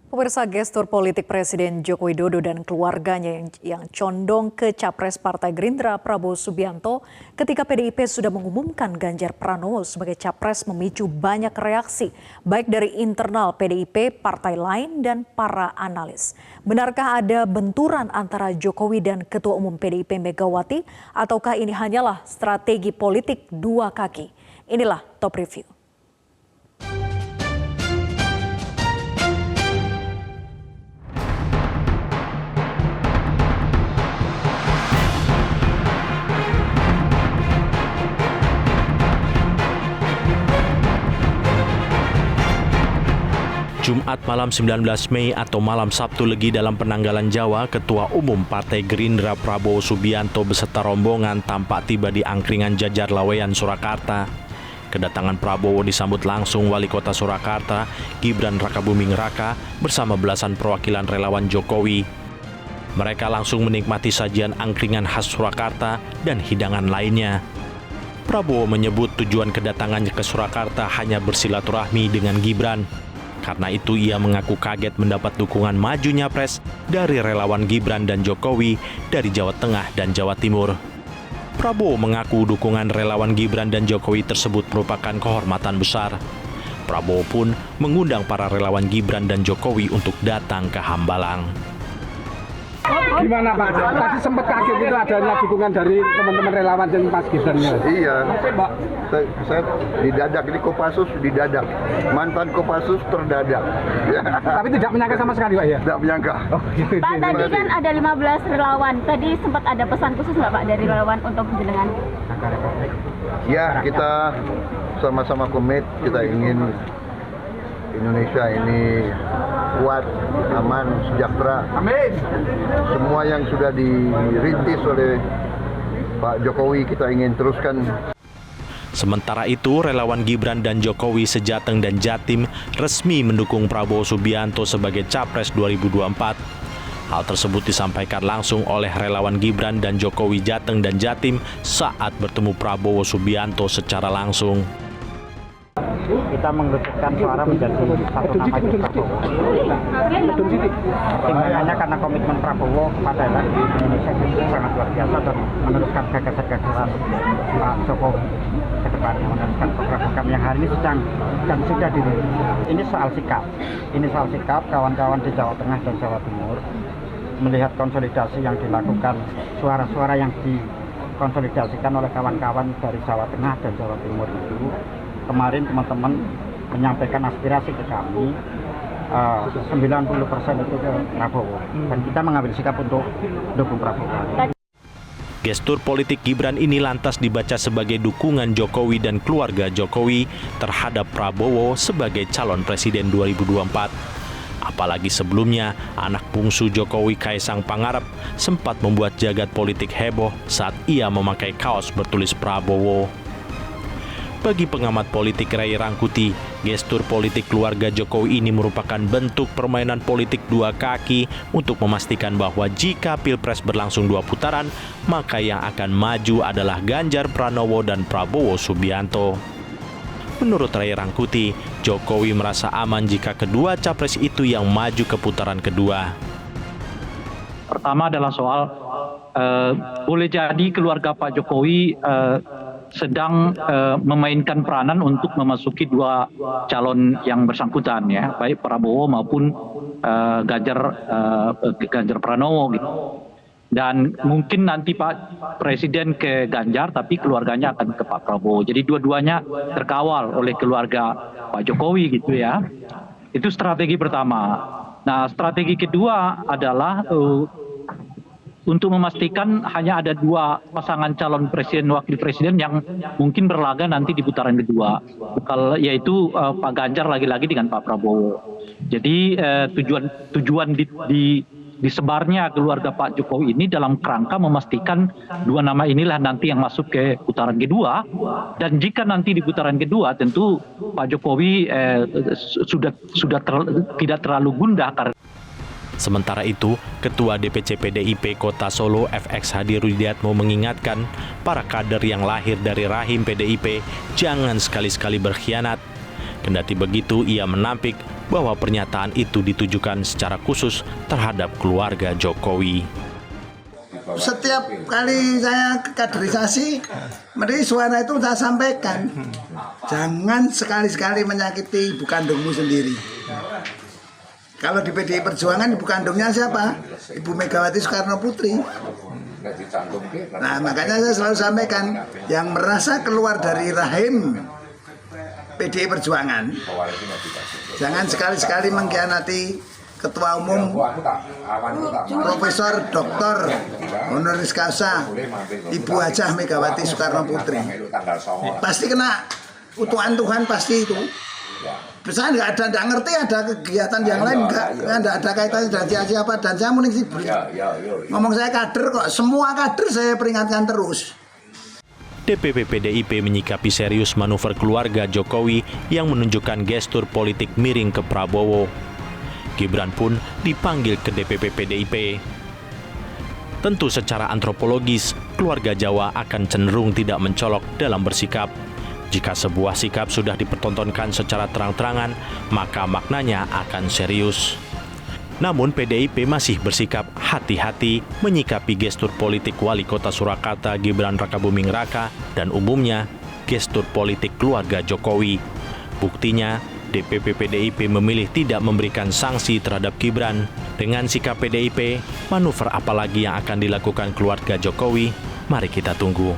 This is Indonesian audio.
Pemirsa, gestur politik Presiden Joko Widodo dan keluarganya yang condong ke Capres Partai Gerindra Prabowo Subianto ketika PDIP sudah mengumumkan Ganjar Pranowo sebagai Capres memicu banyak reaksi, baik dari internal PDIP, partai lain, dan para analis. Benarkah ada benturan antara Jokowi dan Ketua Umum PDIP Megawati, ataukah ini hanyalah strategi politik dua kaki? Inilah Top Review. Jumat malam 19 Mei atau malam Sabtu Legi dalam Penanggalan Jawa, Ketua Umum Partai Gerindra Prabowo Subianto beserta rombongan tampak tiba di angkringan Jajar Laweyan, Surakarta. Kedatangan Prabowo disambut langsung Wali Kota Surakarta, Gibran Rakabuming Raka, bersama belasan perwakilan relawan Jokowi. Mereka langsung menikmati sajian angkringan khas Surakarta dan hidangan lainnya. Prabowo menyebut tujuan kedatangannya ke Surakarta hanya bersilaturahmi dengan Gibran. Karena itu ia mengaku kaget mendapat dukungan majunya Pres dari relawan Gibran dan Jokowi dari Jawa Tengah dan Jawa Timur. Prabowo mengaku dukungan relawan Gibran dan Jokowi tersebut merupakan kehormatan besar. Prabowo pun mengundang para relawan Gibran dan Jokowi untuk datang ke Hambalang. Gimana Pak? Tadi sempat kaget itu adanya dukungan dari teman-teman relawan dan Mas Gibran. Iya. Saya didadak, ini Kopassus didadak. Mantan Kopassus terdadak. Tapi tidak menyangka sama sekali Pak ya? Tidak menyangka. Oh, gitu. Pak, tadi kan ada 15 relawan. Tadi sempat ada pesan khusus nggak Pak dari relawan untuk jenengan? Ya, kita sama-sama komit, kita ingin Indonesia ini kuat, aman, sejahtera. Amin. Semua yang sudah dirintis oleh Pak Jokowi kita ingin teruskan. Sementara itu, relawan Gibran dan Jokowi sejateng dan Jatim resmi mendukung Prabowo Subianto sebagai Capres 2024. Hal tersebut disampaikan langsung oleh relawan Gibran dan Jokowi Jateng dan Jatim saat bertemu Prabowo Subianto secara langsung. Kita mengerucutkan suara menjadi satu nama Prabowo. Pertimbangannya karena komitmen Prabowo kepada Indonesia itu sangat luar biasa dan meneruskan gagasan-gagasan Pak Jokowi ke depannya, meneruskan program-program yang hari ini sedang dan sudah dirilis. Ini soal sikap. Ini soal sikap kawan-kawan di Jawa Tengah dan Jawa Timur melihat konsolidasi yang dilakukan, suara-suara yang dikonsolidasikan oleh kawan-kawan dari Jawa Tengah dan Jawa Timur itu. Kemarin teman-teman menyampaikan aspirasi ke kami, 90% itu ke Prabowo, dan kita mengambil sikap untuk dukung Prabowo. Gestur politik Gibran ini lantas dibaca sebagai dukungan Jokowi dan keluarga Jokowi terhadap Prabowo sebagai calon presiden 2024. Apalagi sebelumnya, anak bungsu Jokowi Kaisang Pangarep sempat membuat jagat politik heboh saat ia memakai kaos bertulis Prabowo. Bagi pengamat politik Ray Rangkuti, gestur politik keluarga Jokowi ini merupakan bentuk permainan politik dua kaki untuk memastikan bahwa jika Pilpres berlangsung 2 putaran, maka yang akan maju adalah Ganjar Pranowo dan Prabowo Subianto. Menurut Ray Rangkuti, Jokowi merasa aman jika kedua capres itu yang maju ke putaran kedua. Pertama adalah soal boleh jadi keluarga Pak Jokowi sedang memainkan peranan untuk memasuki dua calon yang bersangkutan, ya, baik Prabowo maupun Ganjar Pranowo gitu. Dan mungkin nanti Pak Presiden ke Ganjar tapi keluarganya akan ke Pak Prabowo. Jadi dua-duanya terkawal oleh keluarga Pak Jokowi gitu ya. Itu strategi pertama. Nah, strategi kedua adalah untuk memastikan hanya ada 2 pasangan calon presiden wakil presiden yang mungkin berlaga nanti di putaran kedua, yaitu Pak Ganjar lagi-lagi dengan Pak Prabowo. Jadi tujuan disebarnya keluarga Pak Jokowi ini dalam kerangka memastikan 2 nama inilah nanti yang masuk ke putaran kedua. Dan jika nanti di putaran kedua tentu Pak Jokowi tidak terlalu gundah karena. Sementara itu, Ketua DPC PDIP Kota Solo FX Hadi Rudiatmo mengingatkan para kader yang lahir dari rahim PDIP jangan sekali-sekali berkhianat. Kendati begitu, ia menampik bahwa pernyataan itu ditujukan secara khusus terhadap keluarga Jokowi. Setiap kali saya kaderisasi, suara itu saya sampaikan, jangan sekali-sekali menyakiti ibu kandungmu sendiri. Kalau di PDI Perjuangan ibu kandungnya siapa? Ibu Megawati Soekarno Putri. Nah, makanya saya selalu sampaikan, yang merasa keluar dari rahim PDI Perjuangan, jangan sekali-sekali mengkhianati Ketua Umum Profesor Dr. Honoris Causa Ibu Hajah Megawati Soekarno Putri. Pasti kena kutukan Tuhan, pasti itu. Saya nggak ngerti ada kegiatan yang lain, nggak ada kaitannya dengan siapa, dan saya mending ngomong saya kader kok, semua kader saya peringatkan terus. DPP PDIP menyikapi serius manuver keluarga Jokowi yang menunjukkan gestur politik miring ke Prabowo. Gibran pun dipanggil ke DPP PDIP. Tentu secara antropologis, keluarga Jawa akan cenderung tidak mencolok dalam bersikap. Jika sebuah sikap sudah dipertontonkan secara terang-terangan, maka maknanya akan serius. Namun PDIP masih bersikap hati-hati menyikapi gestur politik Wali Kota Surakarta Gibran Rakabuming Raka dan umumnya gestur politik keluarga Jokowi. Buktinya, DPP PDIP memilih tidak memberikan sanksi terhadap Gibran. Dengan sikap PDIP, manuver apalagi yang akan dilakukan keluarga Jokowi? Mari kita tunggu.